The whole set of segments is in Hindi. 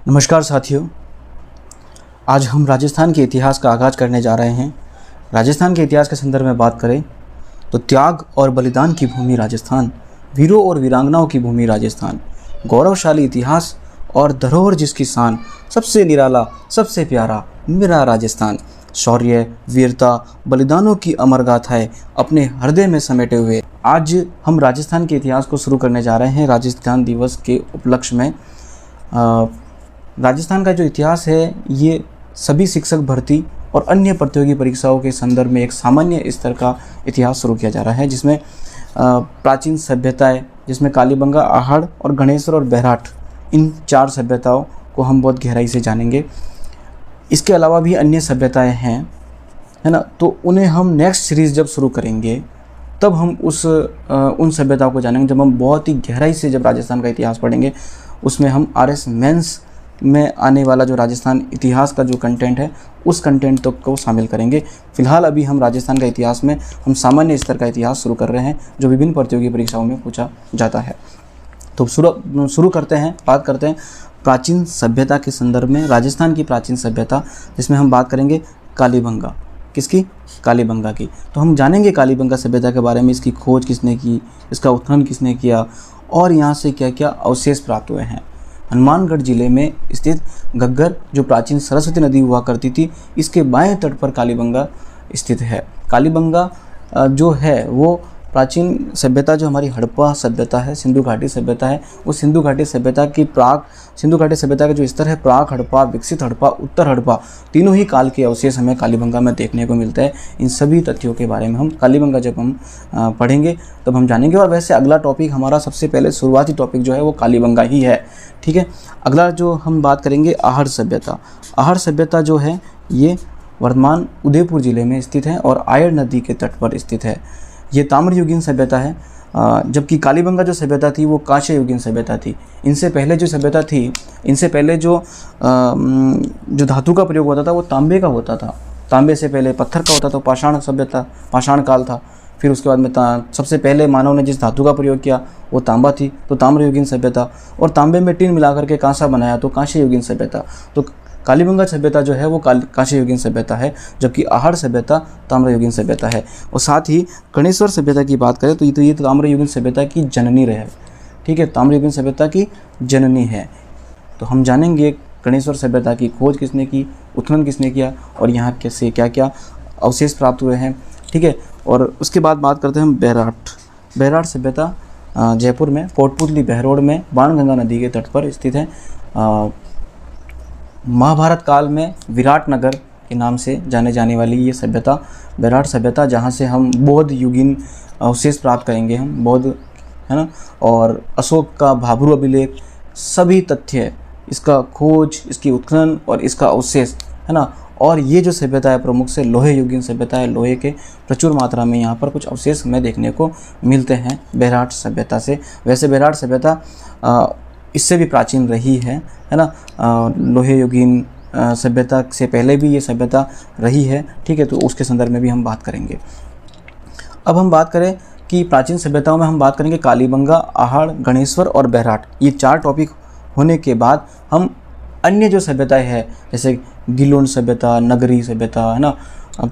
नमस्कार साथियों, आज हम राजस्थान के इतिहास का आगाज़ करने जा रहे हैं। राजस्थान के इतिहास के संदर्भ में बात करें तो त्याग और बलिदान की भूमि राजस्थान, वीरों और वीरांगनाओं की भूमि राजस्थान, गौरवशाली इतिहास और धरोहर जिसकी शान, सबसे निराला सबसे प्यारा मेरा राजस्थान। शौर्य, वीरता, बलिदानों की अमर गाथाएं अपने हृदय में समेटे हुए आज हम राजस्थान के इतिहास को शुरू करने जा रहे हैं। राजस्थान दिवस के उपलक्ष्य में राजस्थान का जो इतिहास है ये सभी शिक्षक भर्ती और अन्य प्रतियोगी परीक्षाओं के संदर्भ में एक सामान्य स्तर का इतिहास शुरू किया जा रहा है, जिसमें प्राचीन सभ्यताएं, जिसमें कालीबंगा, आहड़ और गणेश्वर और बैराट, इन 4 सभ्यताओं को हम बहुत गहराई से जानेंगे। इसके अलावा भी अन्य सभ्यताएं हैं, है ना, तो उन्हें हम नेक्स्ट सीरीज़ जब शुरू करेंगे तब हम उन सभ्यताओं को जानेंगे। जब हम बहुत ही गहराई से जब राजस्थान का इतिहास पढ़ेंगे उसमें हम RS मेंस में आने वाला जो राजस्थान इतिहास का जो कंटेंट है उस कंटेंट तक को शामिल करेंगे। फिलहाल अभी हम राजस्थान का इतिहास में हम सामान्य स्तर का इतिहास शुरू कर रहे हैं जो विभिन्न प्रतियोगी परीक्षाओं में पूछा जाता है। तो शुरू करते हैं, बात करते हैं प्राचीन सभ्यता के संदर्भ में। राजस्थान की प्राचीन सभ्यता, जिसमें हम बात करेंगे कालीबंगा। किसकी? कालीबंगा की। तो हम जानेंगे कालीबंगा सभ्यता के बारे में, इसकी खोज किसने की, इसका उत्खनन किसने किया और यहाँ से क्या क्या अवशेष प्राप्त हुए हैं। हनुमानगढ़ जिले में स्थित घग्गर, जो प्राचीन सरस्वती नदी हुआ करती थी, इसके बाएं तट पर कालीबंगा स्थित है। कालीबंगा जो है वो प्राचीन सभ्यता, जो हमारी हड़प्पा सभ्यता है, सिंधु घाटी सभ्यता है, उस सिंधु घाटी सभ्यता का जो स्तर है, प्राक हड़प्पा, विकसित हड़प्पा, उत्तर हड़प्पा, तीनों ही काल के अवशेष हमें कालीबंगा में देखने को मिलता है। इन सभी तथ्यों के बारे में हम कालीबंगा जब हम पढ़ेंगे तब हम जानेंगे। और वैसे अगला टॉपिक हमारा, सबसे पहले शुरुआती टॉपिक जो है वो कालीबंगा ही है, ठीक है। अगला जो हम बात करेंगे आहड़ सभ्यता। आहड़ सभ्यता जो है ये वर्तमान उदयपुर जिले में स्थित है और आयर नदी के तट पर स्थित है। ये ताम्रयुगीन सभ्यता है, जबकि कालीबंगा जो सभ्यता थी वो कांस्ययुगीन सभ्यता थी। इनसे पहले जो सभ्यता थी, इनसे पहले जो धातु का प्रयोग होता था वो तांबे का होता था। तांबे से पहले पत्थर का होता था, पाषाण सभ्यता, पाषाण काल था। फिर उसके बाद में सबसे पहले मानव ने जिस धातु का प्रयोग किया वो तांबा थी, तो ताम्रयुगीन सभ्यता। और तांबे में टीन मिलाकर के कांसा बनाया तो कांस्ययुगीन सभ्यता। तो कालीबंगा सभ्यता जो है वो कांस्ययुगीन सभ्यता है, जबकि आहड़ सभ्यता ताम्रयुगीन सभ्यता है। और साथ ही गणेश्वर सभ्यता की बात करें तो ये ताम्रयुगीन सभ्यता की जननी रहे, ठीक है, ताम्रयुगीन सभ्यता की जननी है। तो हम जानेंगे गणेश्वर सभ्यता की खोज किसने की, उत्खनन किसने किया और यहाँ कैसे क्या क्या अवशेष प्राप्त हुए हैं, ठीक है। और उसके बाद बात करते हैं हम बैराट सभ्यता। जयपुर में कोटपुतली बहरोड में बाणगंगा नदी के तट पर स्थित है। महाभारत काल में विराट नगर के नाम से जाने जाने वाली ये सभ्यता बैराट सभ्यता, जहाँ से हम बौद्ध युगीन अवशेष प्राप्त करेंगे, हम बौद्ध, है ना, और अशोक का भाब्रू अभिलेख, सभी तथ्य, इसका खोज, इसकी उत्खनन और इसका अवशेष, है ना। और ये जो सभ्यता है प्रमुख से लोहे युगीन सभ्यता है। लोहे के प्रचुर मात्रा में यहाँ पर कुछ अवशेष हमें देखने को मिलते हैं बैराट सभ्यता से। वैसे बैराट सभ्यता इससे भी प्राचीन रही है ना। लोहे युगीन सभ्यता से पहले भी ये सभ्यता रही है, ठीक है, तो उसके संदर्भ में भी हम बात करेंगे। अब हम बात करें कि प्राचीन सभ्यताओं में हम बात करेंगे कालीबंगा, आहड़, गणेश्वर और बैराट। ये 4 टॉपिक होने के बाद हम अन्य जो सभ्यताएं हैं, जैसे गिलोन सभ्यता, नगरी सभ्यता, है ना,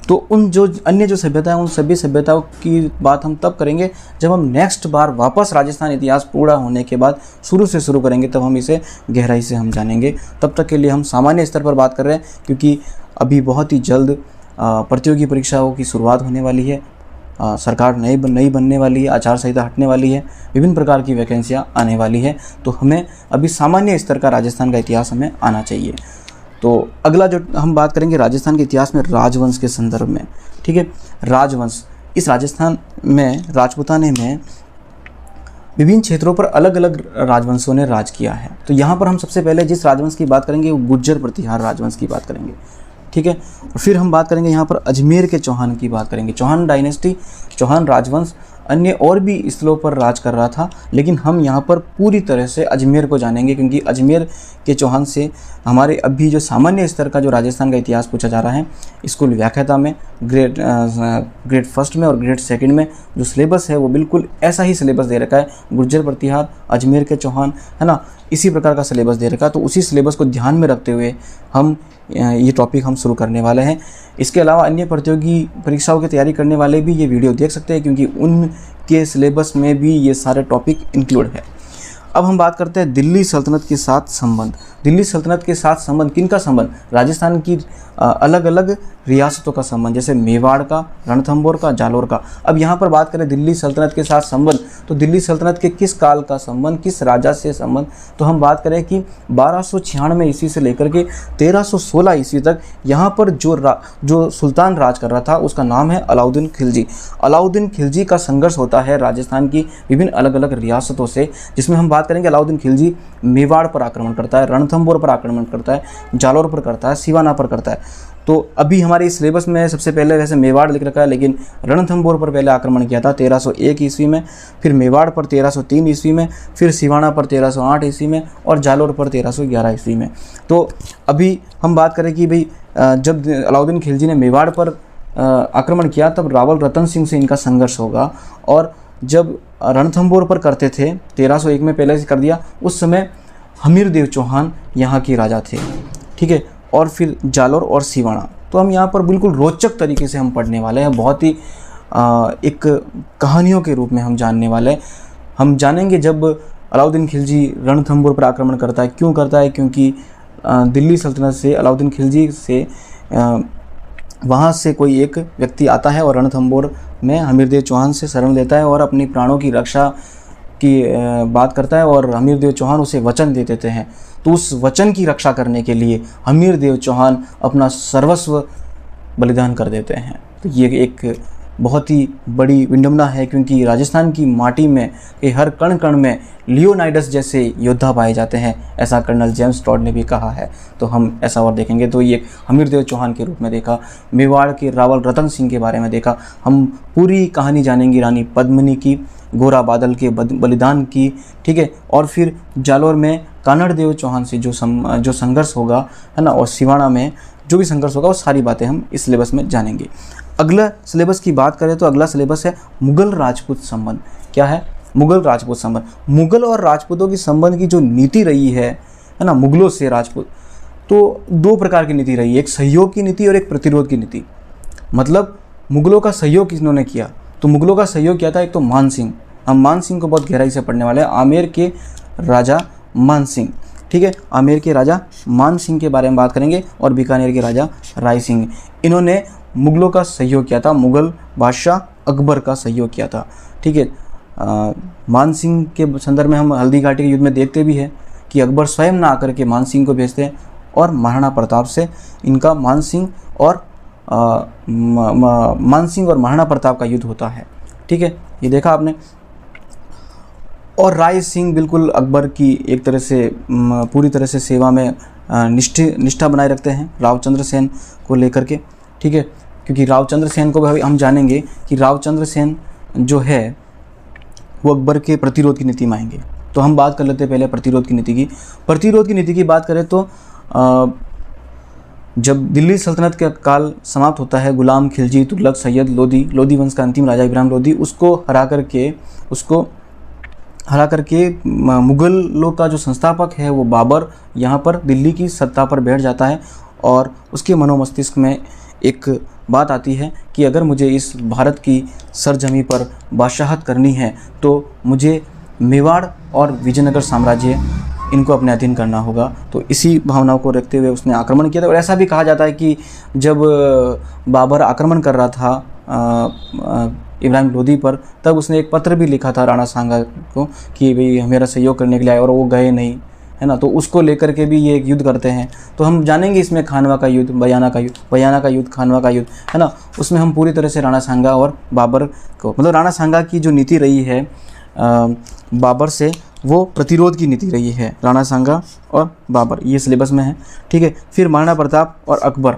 तो उन जो अन्य जो सभ्यता है उन सभी सभ्यताओं की बात हम तब करेंगे जब हम नेक्स्ट बार वापस राजस्थान इतिहास पूरा होने के बाद शुरू से शुरू करेंगे, तब हम इसे गहराई से हम जानेंगे। तब तक के लिए हम सामान्य स्तर पर बात कर रहे हैं, क्योंकि अभी बहुत ही जल्द प्रतियोगी परीक्षाओं की शुरुआत होने वाली है। सरकार नई बनने वाली है, आचार संहिता हटने वाली है, विभिन्न प्रकार की वैकेंसियाँ आने वाली है, तो हमें अभी सामान्य स्तर का राजस्थान का इतिहास हमें आना चाहिए। तो अगला जो हम बात करेंगे राजस्थान के इतिहास में राजवंश के संदर्भ में, ठीक है। राजवंश, इस राजस्थान में राजपूताने में विभिन्न क्षेत्रों पर अलग अलग राजवंशों ने राज किया है। तो यहाँ पर हम सबसे पहले जिस राजवंश की बात करेंगे वो गुर्जर प्रतिहार राजवंश की बात करेंगे, ठीक है। फिर हम बात करेंगे यहाँ पर अजमेर के चौहान की बात करेंगे। चौहान डायनेस्टी, चौहान राजवंश अन्य और भी स्थलों पर राज कर रहा था, लेकिन हम यहाँ पर पूरी तरह से अजमेर को जानेंगे, क्योंकि अजमेर के चौहान से हमारे अभी जो सामान्य स्तर का जो राजस्थान का इतिहास पूछा जा रहा है, स्कूल व्याख्याता में ग्रेड फर्स्ट में और ग्रेड सेकंड में जो सिलेबस है वो बिल्कुल ऐसा ही सिलेबस दे रखा है। गुर्जर प्रतिहार, अजमेर के चौहान, है ना, इसी प्रकार का सिलेबस दे रखा है। तो उसी सिलेबस को ध्यान में रखते हुए हम ये टॉपिक हम शुरू करने वाले हैं। इसके अलावा अन्य प्रतियोगी परीक्षाओं की तैयारी करने वाले भी ये वीडियो देख सकते हैं, क्योंकि उनके सिलेबस में भी ये सारे टॉपिक इंक्लूड है। अब हम बात करते हैं दिल्ली सल्तनत के साथ संबंध। दिल्ली सल्तनत के साथ संबंध किनका संबंध? राजस्थान की अलग अलग रियासतों का संबंध, जैसे मेवाड़ का, रणथंभौर का, जालोर का। अब यहाँ पर बात करें दिल्ली सल्तनत के साथ संबंध, तो दिल्ली सल्तनत के किस काल का संबंध, किस राजा से संबंध? तो हम बात करें कि 1296 ईस्वी से लेकर के 1316 ईस्वी तक यहाँ पर जो सुल्तान राज कर रहा था उसका नाम है अलाउद्दीन खिलजी। अलाउद्दीन खिलजी का संघर्ष होता है राजस्थान की विभिन्न अलग अलग रियासतों से, जिसमें हम बात करेंगे अलाउद्दीन खिलजी मेवाड़ पर आक्रमण करता है, रणथंभौर पर आक्रमण करता है, जालोर पर करता है, सिवाना पर करता है। तो अभी हमारे इस सिलेबस में सबसे पहले वैसे मेवाड़ लिख रखा है, लेकिन रणथंभौर पर पहले आक्रमण किया था 1301 ईस्वी में, फिर मेवाड़ पर 1303 ईस्वी में, फिर सिवाना पर 1308 ईस्वी में और जालोर पर 1311 ईस्वी में। तो अभी हम बात करें कि भाई जब अलाउद्दीन खिलजी ने मेवाड़ पर आक्रमण किया तब रावल रतन सिंह से इनका संघर्ष होगा, और जब रणथंभौर पर करते थे 1301 में पहले से कर दिया, उस समय हमीरदेव चौहान यहाँ के राजा थे, ठीक है, और फिर जालोर और सिवाना। तो हम यहाँ पर बिल्कुल रोचक तरीके से हम पढ़ने वाले हैं, बहुत ही एक कहानियों के रूप में हम जानने वाले हैं। हम जानेंगे जब अलाउद्दीन खिलजी रणथंभौर पर आक्रमण करता है, क्यों करता है? क्योंकि दिल्ली सल्तनत से अलाउद्दीन खिलजी से वहाँ से कोई एक व्यक्ति आता है और रणथंभौर में हमीरदेव चौहान से शरण लेता है और अपनी प्राणों की रक्षा की बात करता है, और हमीरदेव चौहान उसे वचन दे देते हैं। तो उस वचन की रक्षा करने के लिए हमीरदेव चौहान अपना सर्वस्व बलिदान कर देते हैं। तो ये एक बहुत ही बड़ी विडंबना है, क्योंकि राजस्थान की माटी में हर कण कण में लियोनाइडस जैसे योद्धा पाए जाते हैं, ऐसा कर्नल जेम्स टॉड ने भी कहा है। तो हम ऐसा और देखेंगे। तो ये हमीरदेव चौहान के रूप में देखा, मेवाड़ के रावल रतन सिंह के बारे में देखा, हम पूरी कहानी जानेंगे रानी पद्मिनी की, गोरा बादल के बलिदान की, ठीक है, और फिर जालोर में कानड़देव चौहान से जो संघर्ष होगा, है ना, और सिवाना में जो भी संघर्ष होगा, वो सारी बातें हम इस सिलेबस में जानेंगे। अगला सिलेबस की बात करें तो अगला सिलेबस है मुगल राजपूत संबंध। क्या है? मुगल राजपूत संबंध। मुगल और राजपूतों की संबंध की जो नीति रही है ना, मुगलों से राजपूत, तो दो प्रकार की नीति रही है, एक सहयोग की नीति और एक प्रतिरोध की नीति। मतलब मुगलों का सहयोग किन्होंने किया? तो मुगलों का सहयोग किया था एक तो मान सिंह। हम मान सिंह को बहुत गहराई से पढ़ने वाले हैं, आमेर के राजा मान सिंह, ठीक है, आमेर के राजा मान सिंह के बारे में बात करेंगे, और बीकानेर के राजा राय सिंह। इन्होंने मुगलों का सहयोग किया था, मुगल बादशाह अकबर का सहयोग किया था, ठीक है। मान सिंह के संदर्भ में हम हल्दी घाटी के युद्ध में देखते भी हैं कि अकबर स्वयं ना आकर के मान सिंह को भेजते हैं, और महाराणा प्रताप से इनका मान सिंह और महाराणा प्रताप का युद्ध होता है, ठीक है, ये देखा आपने। और राय सिंह बिल्कुल अकबर की एक तरह से पूरी तरह से सेवा में निष्ठा बनाए रखते हैं रावचंद्र सेन को लेकर के, ठीक है, क्योंकि रावचंद्र सेन को भी हम जानेंगे कि रावचंद्र सेन जो है वो अकबर के प्रतिरोध की नीति में आएंगे। तो हम बात कर लेते हैं पहले प्रतिरोध की नीति की। प्रतिरोध की नीति की बात करें तो जब दिल्ली सल्तनत का काल समाप्त होता है, गुलाम खिलजी, तुगलक, सैयद लोधी वंश का अंतिम राजा इब्राहिम लोधी, उसको हरा करके मुगलों का जो संस्थापक है वो बाबर यहाँ पर दिल्ली की सत्ता पर बैठ जाता है, और उसके मनोमस्तिष्क में एक बात आती है कि अगर मुझे इस भारत की सरजमी पर बादशाहत करनी है तो मुझे मेवाड़ और विजयनगर साम्राज्य इनको अपने अधीन करना होगा। तो इसी भावनाओं को रखते हुए उसने आक्रमण किया था। और ऐसा भी कहा जाता है कि जब बाबर आक्रमण कर रहा था इब्राहिम लोधी पर, तब उसने एक पत्र भी लिखा था राणा सांगा को कि भाई मेरा सहयोग करने के लिए आए, और वो गए नहीं, है ना। तो उसको लेकर के भी ये एक युद्ध करते हैं। तो हम जानेंगे इसमें खानवा का युद्ध, बयाना का युद्ध, खानवा का युद्ध, है ना। उसमें हम पूरी तरह से राणा सांगा और बाबर को, मतलब राणा सांगा की जो नीति रही है बाबर से, वो प्रतिरोध की नीति रही है, राणा सांगा और बाबर, ये सिलेबस में है, ठीक है। फिर महाराणा प्रताप और अकबर,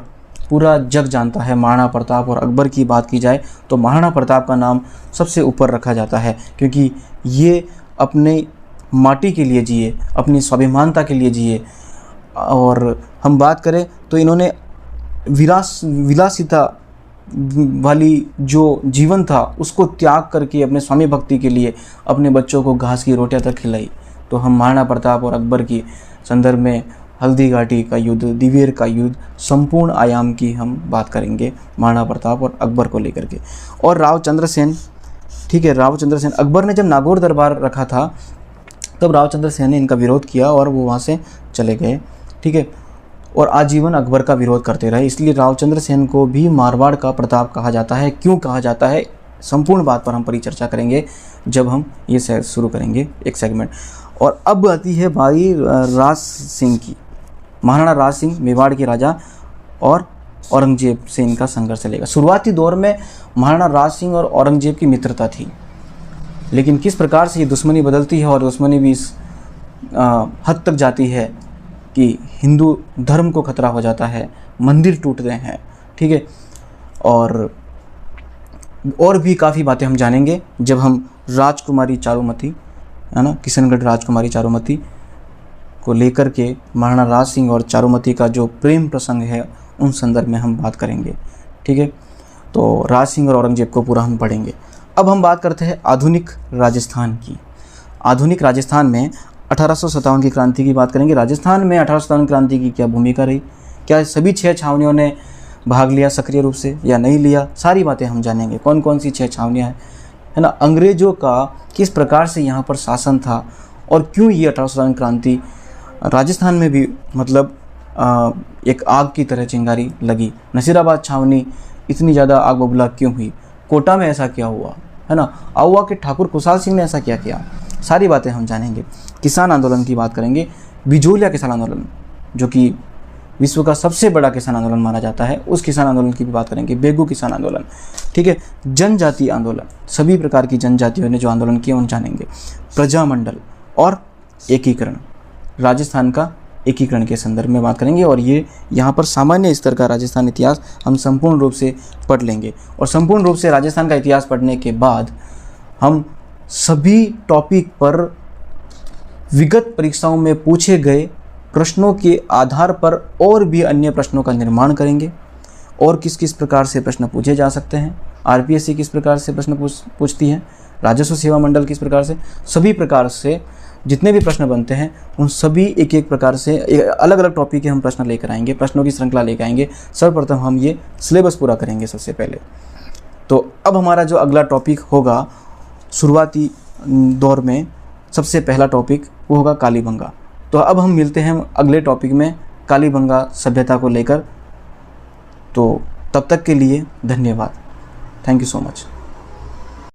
पूरा जग जानता है महाराणा प्रताप और अकबर की बात की जाए तो महाराणा प्रताप का नाम सबसे ऊपर रखा जाता है, क्योंकि ये अपने माटी के लिए जिए, अपनी स्वाभिमानता के लिए जिए, और हम बात करें तो इन्होंने विलासिता वाली जो जीवन था उसको त्याग करके अपने स्वामी भक्ति के लिए अपने बच्चों को घास की रोटियां तक खिलाई। तो हम महाराणा प्रताप और अकबर की संदर्भ में हल्दी घाटी का युद्ध, दिवेर का युद्ध, संपूर्ण आयाम की हम बात करेंगे महाराणा प्रताप और अकबर को लेकर के। और रावचंद्र सेन, ठीक है, रावचंद्र सेन, अकबर ने जब नागौर दरबार रखा था तब रावचंद्र सेन ने इनका विरोध किया और वो वहाँ से चले गए, ठीक है, और आजीवन अकबर का विरोध करते रहे। इसलिए रावचंद्र सेन को भी मारवाड़ का प्रताप कहा जाता है। क्यों कहा जाता है, संपूर्ण बात पर हम परिचर्चा करेंगे जब हम ये शुरू करेंगे एक सेगमेंट। और अब आती है बारी राज सिंह की। महाराणा राज सिंह मेवाड़ के राजा और औरंगजेब से इनका संघर्ष चलेगा। शुरुआती दौर में महाराणा राज सिंह और औरंगजेब की मित्रता थी, लेकिन किस प्रकार से ये दुश्मनी बदलती है और दुश्मनी भी इस हद तक जाती है कि हिंदू धर्म को खतरा हो जाता है, मंदिर टूटते हैं, ठीक है, और भी काफ़ी बातें हम जानेंगे जब हम राजकुमारी चारुमती, है ना, किशनगढ़ राजकुमारी चारुमती को लेकर के महाराणा राज सिंह और चारुमती का जो प्रेम प्रसंग है उन संदर्भ में हम बात करेंगे, ठीक है। तो राज सिंह और औरंगजेब को पूरा हम पढ़ेंगे। अब हम बात करते हैं आधुनिक राजस्थान की। आधुनिक राजस्थान में 1857 की क्रांति की बात करेंगे। राजस्थान में 1857 क्रांति की क्या भूमिका रही, क्या सभी 6 छावनियों ने भाग लिया सक्रिय रूप से या नहीं लिया, सारी बातें हम जानेंगे। कौन कौन सी 6 छावनियाँ हैं, है ना, अंग्रेज़ों का किस प्रकार से यहाँ पर शासन था और क्यों ये 1857 क्रांति राजस्थान में भी मतलब एक आग की तरह चिंगारी लगी। नसीराबाद छावनी इतनी ज़्यादा आग बबूला क्यों हुई, कोटा में ऐसा क्या हुआ, है ना, आहुआ के ठाकुर खुशहाल सिंह ने ऐसा क्या किया, सारी बातें हम जानेंगे। किसान आंदोलन की बात करेंगे, बिजोलिया किसान आंदोलन जो कि विश्व का सबसे बड़ा किसान आंदोलन माना जाता है, उस किसान आंदोलन की भी बात करेंगे। बेगू किसान आंदोलन, ठीक है, जनजाति आंदोलन, सभी प्रकार की जनजातियों ने जो आंदोलन किए उन जानेंगे। प्रजामंडल और एकीकरण, राजस्थान का एकीकरण के संदर्भ में बात करेंगे। और ये यहाँ पर सामान्य स्तर का राजस्थान इतिहास हम संपूर्ण रूप से पढ़ लेंगे। और संपूर्ण रूप से राजस्थान का इतिहास पढ़ने के बाद हम सभी टॉपिक पर विगत परीक्षाओं में पूछे गए प्रश्नों के आधार पर और भी अन्य प्रश्नों का निर्माण करेंगे। और किस किस प्रकार से प्रश्न पूछे जा सकते हैं, आरपीएससी किस प्रकार से प्रश्न पूछती है, राजस्व सेवा मंडल किस प्रकार से, सभी प्रकार से जितने भी प्रश्न बनते हैं उन सभी एक एक प्रकार से अलग अलग टॉपिक के हम प्रश्न लेकर आएंगे, प्रश्नों की श्रृंखला लेकर आएंगे। सर्वप्रथम हम ये सिलेबस पूरा करेंगे सबसे पहले। तो अब हमारा जो अगला टॉपिक होगा शुरुआती दौर में सबसे पहला टॉपिक वो होगा कालीबंगा। तो अब हम मिलते हैं अगले टॉपिक में कालीबंगा सभ्यता को लेकर। तो तब तक के लिए धन्यवाद। Thank you so much.